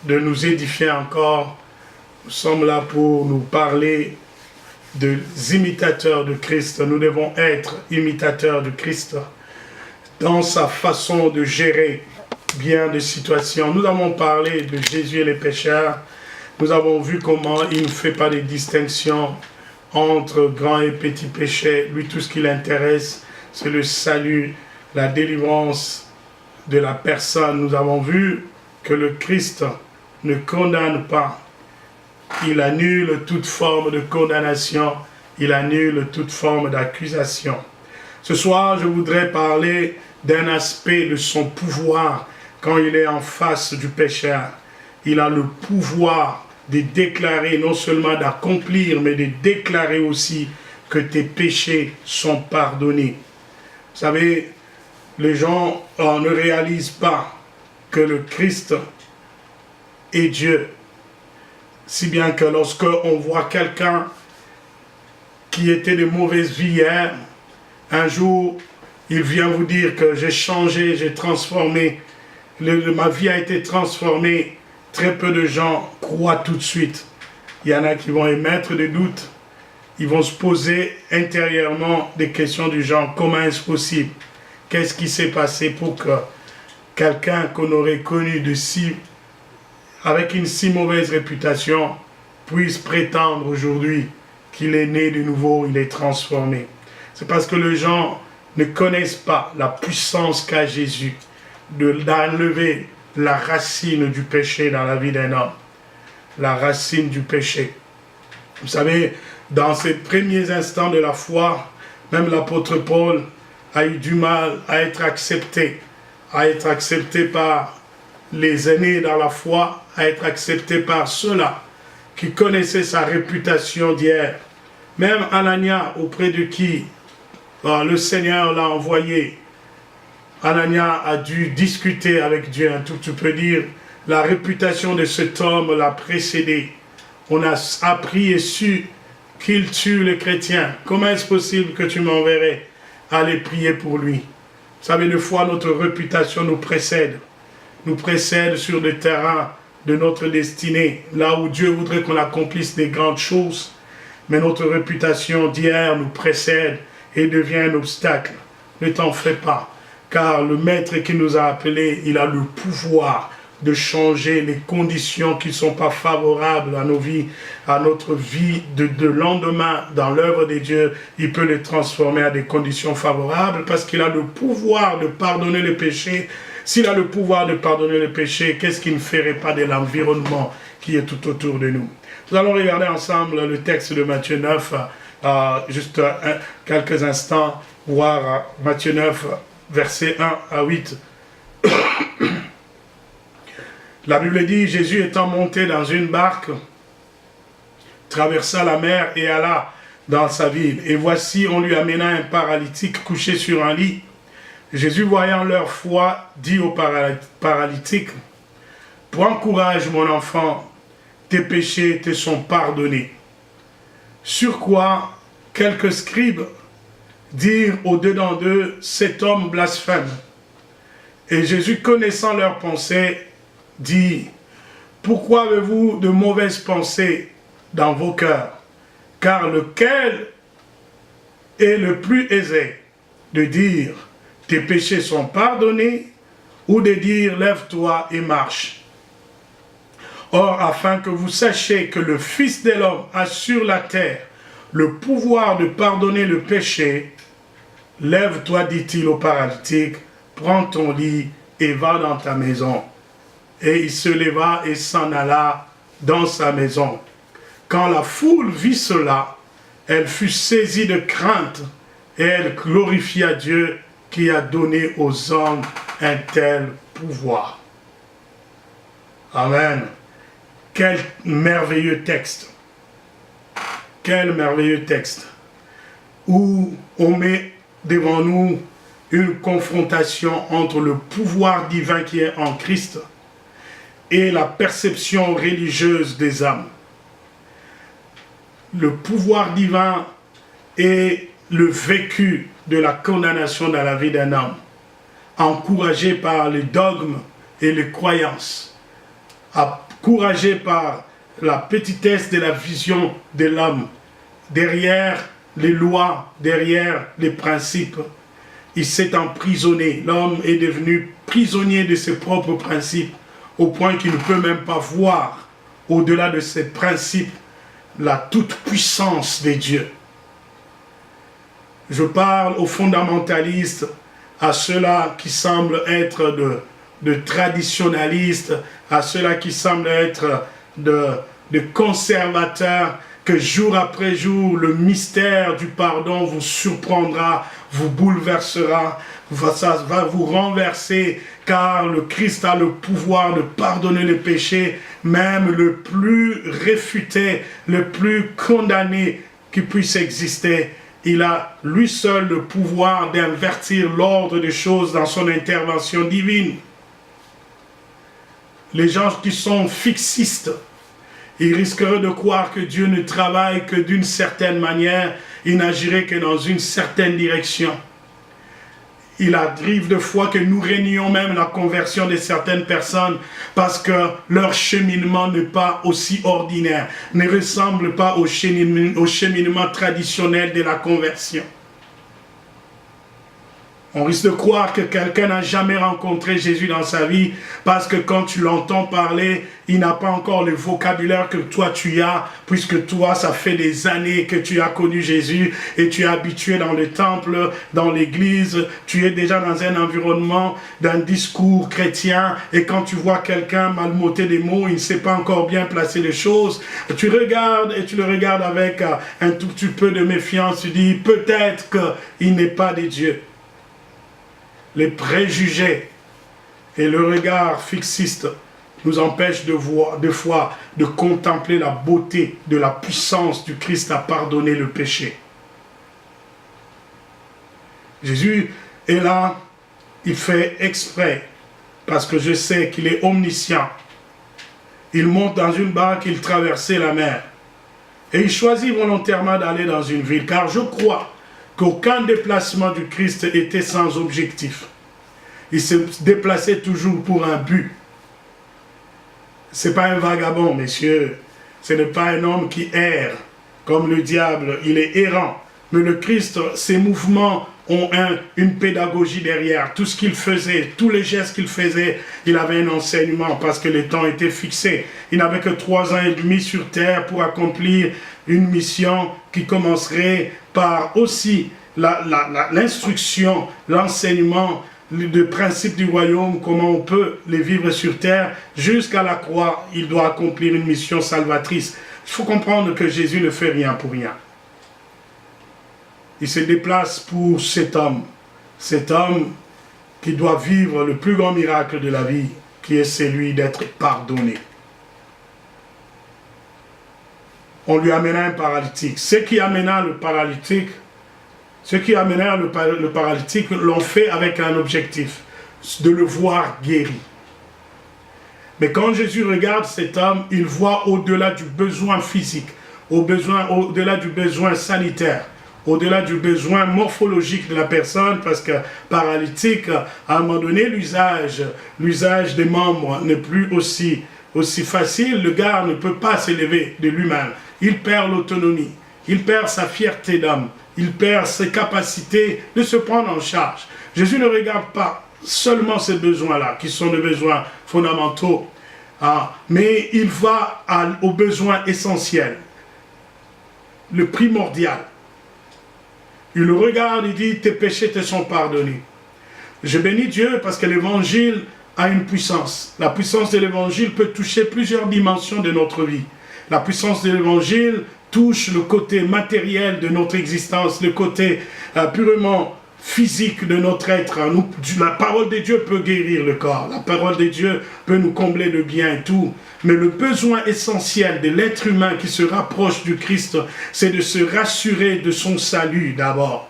de nous édifier encore. Nous sommes là pour nous parler des imitateurs de Christ. Nous devons être imitateurs de Christ dans sa façon de gérer bien des situations. Nous avons parlé de Jésus et les pécheurs. Nous avons vu comment il ne fait pas de distinction entre grand et petit péché. Lui, tout ce qui l'intéresse, c'est le salut, la délivrance de la personne. Nous avons vu que le Christ ne condamne pas. Il annule toute forme de condamnation. Il annule toute forme d'accusation. Ce soir, je voudrais parler d'un aspect de son pouvoir quand il est en face du pécheur. Il a le pouvoir de déclarer, non seulement d'accomplir, mais de déclarer aussi que tes péchés sont pardonnés. Vous savez, les gens ne réalisent pas que le Christ est Dieu. Si bien que lorsque on voit quelqu'un qui était de mauvaise vie hier, un jour, il vient vous dire que j'ai changé, j'ai transformé, ma vie a été transformée. Très peu de gens croient tout de suite. Il y en a qui vont émettre des doutes. Ils vont se poser intérieurement des questions du genre, comment est-ce possible? Qu'est-ce qui s'est passé pour que quelqu'un qu'on aurait connu avec une si mauvaise réputation puisse prétendre aujourd'hui qu'il est né de nouveau, il est transformé? C'est parce que les gens ne connaissent pas la puissance qu'a Jésus d'enlever la racine du péché dans la vie d'un homme. La racine du péché. Vous savez, dans ces premiers instants de la foi, même l'apôtre Paul a eu du mal à être accepté par les aînés dans la foi, à être accepté par ceux-là qui connaissaient sa réputation d'hier. Même Anania, auprès de qui le Seigneur l'a envoyé, Anania a dû discuter avec Dieu, un tout petit peu dire, la réputation de cet homme l'a précédé. On a appris et su qu'il tue les chrétiens. Comment est-ce possible que tu m'enverrais aller prier pour lui? Vous savez, des fois, notre réputation nous précède sur le terrain de notre destinée, là où Dieu voudrait qu'on accomplisse des grandes choses. Mais notre réputation d'hier nous précède et devient un obstacle. Ne t'en fais pas. Car le Maître qui nous a appelés, il a le pouvoir de changer les conditions qui ne sont pas favorables à nos vies, à notre vie de lendemain dans l'œuvre de Dieu. Il peut les transformer à des conditions favorables parce qu'il a le pouvoir de pardonner les péchés. S'il a le pouvoir de pardonner les péchés, qu'est-ce qu'il ne ferait pas de l'environnement qui est tout autour de nous? Nous allons regarder ensemble le texte de Matthieu 9, juste quelques instants, voir Matthieu 9, versets 1 à 8. La Bible dit, Jésus étant monté dans une barque, traversa la mer et alla dans sa ville. Et voici, on lui amena un paralytique couché sur un lit. Jésus, voyant leur foi, dit au paralytique, « Prends courage, mon enfant, tes péchés te sont pardonnés. » Sur quoi, quelques scribes dirent au-dedans d'eux, « Cet homme blasphème. » Et Jésus, connaissant leurs pensées, dit, « Pourquoi avez-vous de mauvaises pensées dans vos cœurs? Car lequel est le plus aisé de dire, tes péchés sont pardonnés, ou de dire, lève-toi et marche? Or, afin que vous sachiez que le Fils de l'homme a sur la terre le pouvoir de pardonner le péché, lève-toi, dit-il au paralytique, prends ton lit et va dans ta maison. Et il se leva et s'en alla dans sa maison. Quand la foule vit cela, elle fut saisie de crainte et elle glorifia Dieu qui a donné aux hommes un tel pouvoir. Amen. Quel merveilleux texte. Quel merveilleux texte. Où on met devant nous une confrontation entre le pouvoir divin qui est en Christ et la perception religieuse des âmes. Le pouvoir divin et le vécu de la condamnation dans la vie d'un homme, encouragé par les dogmes et les croyances, découragé par la petitesse de la vision de l'homme, derrière les lois, derrière les principes, il s'est emprisonné. L'homme est devenu prisonnier de ses propres principes, au point qu'il ne peut même pas voir, au-delà de ses principes, la toute-puissance de Dieu. Je parle aux fondamentalistes, à ceux-là qui semblent être de traditionnalistes, à ceux-là qui semblent être de conservateurs, que jour après jour, le mystère du pardon vous surprendra, vous bouleversera, ça va vous renverser, car le Christ a le pouvoir de pardonner les péchés, même le plus réfuté, le plus condamné qui puisse exister. Il a lui seul le pouvoir d'invertir l'ordre des choses dans son intervention divine. Les gens qui sont fixistes, ils risqueraient de croire que Dieu ne travaille que d'une certaine manière, il n'agirait que dans une certaine direction. Il arrive de fois que nous réunions même la conversion de certaines personnes parce que leur cheminement n'est pas aussi ordinaire, ne ressemble pas au cheminement traditionnel de la conversion. On risque de croire que quelqu'un n'a jamais rencontré Jésus dans sa vie parce que quand tu l'entends parler, il n'a pas encore le vocabulaire que toi tu as, puisque toi, ça fait des années que tu as connu Jésus et tu es habitué dans le temple, dans l'église, tu es déjà dans un environnement d'un discours chrétien et quand tu vois quelqu'un malmoter des mots, il ne sait pas encore bien placer les choses, tu regardes et tu le regardes avec un tout petit peu de méfiance, tu dis peut-être qu'il n'est pas de Dieu. Les préjugés et le regard fixiste nous empêchent de voir, des fois, de contempler la beauté de la puissance du Christ à pardonner le péché. Jésus est là, il fait exprès, parce que je sais qu'il est omniscient. Il monte dans une barque, il traversait la mer. Et il choisit volontairement d'aller dans une ville, car je crois qu'aucun déplacement du Christ était sans objectif. Il se déplaçait toujours pour un but. Ce n'est pas un vagabond, messieurs. Ce n'est pas un homme qui erre, comme le diable, il est errant. Mais le Christ, ses mouvements ont une pédagogie derrière. Tout ce qu'il faisait, tous les gestes qu'il faisait, il avait un enseignement parce que les temps étaient fixés. Il n'avait que 3 ans et demi sur terre pour accomplir une mission qui commencerait par aussi l'instruction, l'enseignement, le principe du royaume, comment on peut les vivre sur terre, jusqu'à la croix, il doit accomplir une mission salvatrice. Il faut comprendre que Jésus ne fait rien pour rien. Il se déplace pour cet homme qui doit vivre le plus grand miracle de la vie, qui est celui d'être pardonné. On lui amena un paralytique. Ceux qui amenèrent le paralytique l'ont fait avec un objectif, de le voir guéri. Mais quand Jésus regarde cet homme, il voit au-delà du besoin physique, au-delà du besoin sanitaire, au-delà du besoin morphologique de la personne, parce que paralytique, à un moment donné, l'usage des membres n'est plus aussi facile. Le gars ne peut pas s'élever de lui-même. Il perd l'autonomie, il perd sa fierté d'homme, il perd ses capacités de se prendre en charge. Jésus ne regarde pas seulement ces besoins-là, qui sont des besoins fondamentaux, mais il va aux besoins essentiels, le primordial. Il le regarde, il dit, tes péchés te sont pardonnés. Je bénis Dieu parce que l'évangile a une puissance. La puissance de l'évangile peut toucher plusieurs dimensions de notre vie. La puissance de l'évangile touche le côté matériel de notre existence, le côté purement physique de notre être. La parole de Dieu peut guérir le corps, la parole de Dieu peut nous combler de bien et tout. Mais le besoin essentiel de l'être humain qui se rapproche du Christ, c'est de se rassurer de son salut d'abord.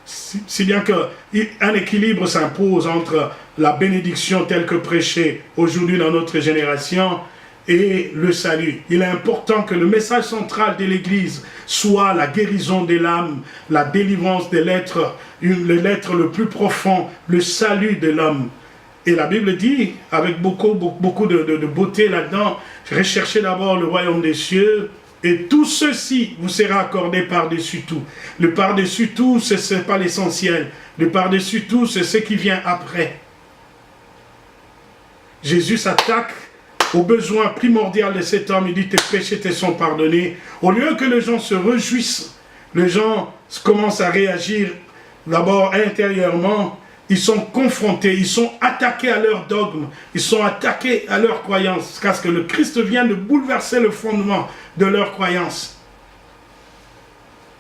Si bien qu'un équilibre s'impose entre la bénédiction telle que prêchée aujourd'hui dans notre génération et le salut. Il est important que le message central de l'Église soit la guérison de l'âme, la délivrance de l'être le plus profond, le salut de l'homme. Et la Bible dit, avec beaucoup de beauté là-dedans, recherchez d'abord le royaume des cieux, et tout ceci vous sera accordé par-dessus tout. Le par-dessus tout, ce n'est pas l'essentiel. Le par-dessus tout, c'est ce qui vient après. Jésus s'attaque au besoin primordial de cet homme. Il dit, tes péchés te sont pardonnés. Au lieu que les gens se réjouissent, les gens commencent à réagir d'abord intérieurement. Ils sont confrontés, ils sont attaqués à leur dogme, ils sont attaqués à leur croyance, parce que le Christ vient de bouleverser le fondement de leur croyance.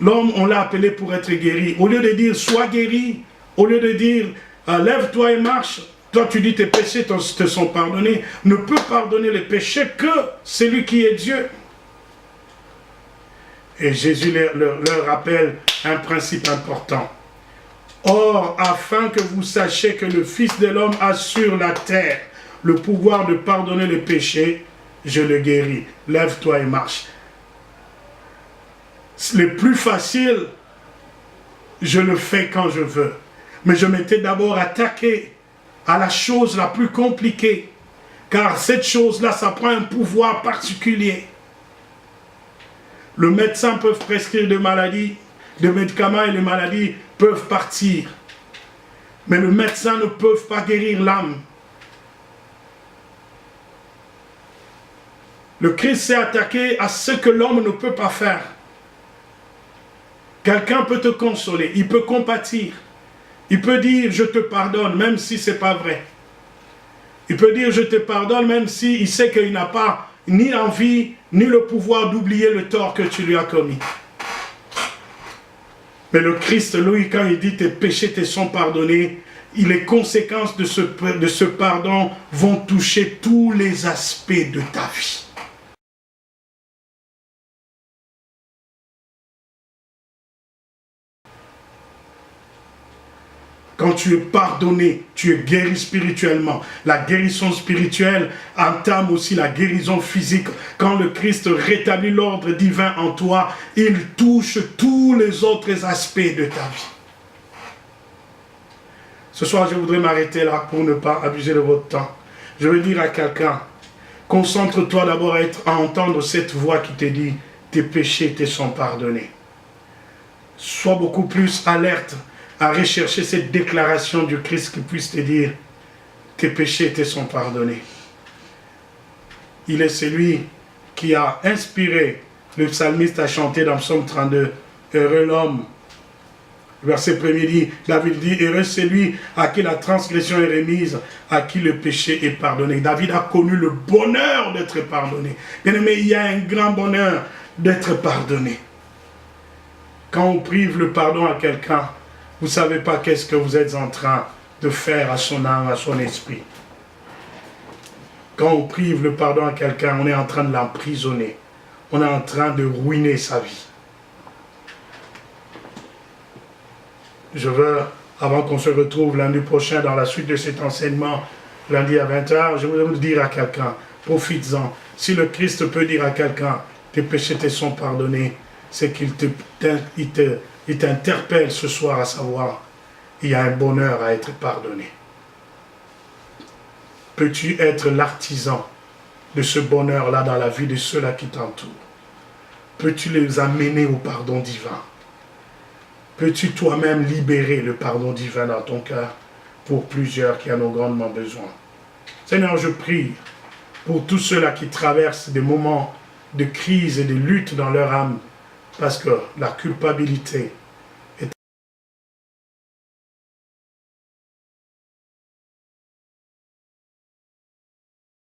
L'homme, on l'a appelé pour être guéri. Au lieu de dire, sois guéri, au lieu de dire, lève-toi et marche, toi tu dis, tes péchés te sont pardonnés, ne peut pardonner les péchés que celui qui est Dieu. Et Jésus leur rappelle un principe important. Or, afin que vous sachiez que le Fils de l'homme a sur la terre le pouvoir de pardonner les péchés, je le guéris. Lève-toi et marche. Le plus facile, je le fais quand je veux. Mais je m'étais d'abord attaqué à la chose la plus compliquée. Car cette chose-là, ça prend un pouvoir particulier. Le médecin peut prescrire des maladies, des médicaments et les maladies peuvent partir. Mais le médecin ne peut pas guérir l'âme. Le Christ s'est attaqué à ce que l'homme ne peut pas faire. Quelqu'un peut te consoler, il peut compatir. Il peut dire, je te pardonne, même si ce n'est pas vrai. Il peut dire, je te pardonne, même s'il sait qu'il n'a pas ni l'envie, ni le pouvoir d'oublier le tort que tu lui as commis. Mais le Christ, lui, quand il dit tes péchés te sont pardonnés, les conséquences de ce pardon vont toucher tous les aspects de ta vie. Quand tu es pardonné, tu es guéri spirituellement. La guérison spirituelle entame aussi la guérison physique. Quand le Christ rétablit l'ordre divin en toi, il touche tous les autres aspects de ta vie. Ce soir, je voudrais m'arrêter là pour ne pas abuser de votre temps. Je veux dire à quelqu'un, concentre-toi d'abord à entendre cette voix qui te dit, tes péchés te sont pardonnés. Sois beaucoup plus alerte à rechercher cette déclaration du Christ qui puisse te dire, tes péchés te sont pardonnés. Il est celui qui a inspiré le psalmiste à chanter dans Psaume 32, heureux l'homme. Verset 1er dit, David dit, heureux celui à qui la transgression est remise, à qui le péché est pardonné. David a connu le bonheur d'être pardonné. Bien aimé, il y a un grand bonheur d'être pardonné. Quand on prive le pardon à quelqu'un, vous ne savez pas qu'est-ce que vous êtes en train de faire à son âme, à son esprit. Quand on prive le pardon à quelqu'un, on est en train de l'emprisonner. On est en train de ruiner sa vie. Je veux, avant qu'on se retrouve lundi prochain dans la suite de cet enseignement, lundi à 20h, je voudrais vous dire à quelqu'un, profites-en. Si le Christ peut dire à quelqu'un, tes péchés te sont pardonnés, c'est qu'il t'interpelle ce soir à savoir, il y a un bonheur à être pardonné. Peux-tu être l'artisan de ce bonheur-là dans la vie de ceux-là qui t'entourent? Peux-tu les amener au pardon divin? Peux-tu toi-même libérer le pardon divin dans ton cœur pour plusieurs qui en ont grandement besoin? Seigneur, je prie pour tous ceux-là qui traversent des moments de crise et de lutte dans leur âme, parce que la culpabilité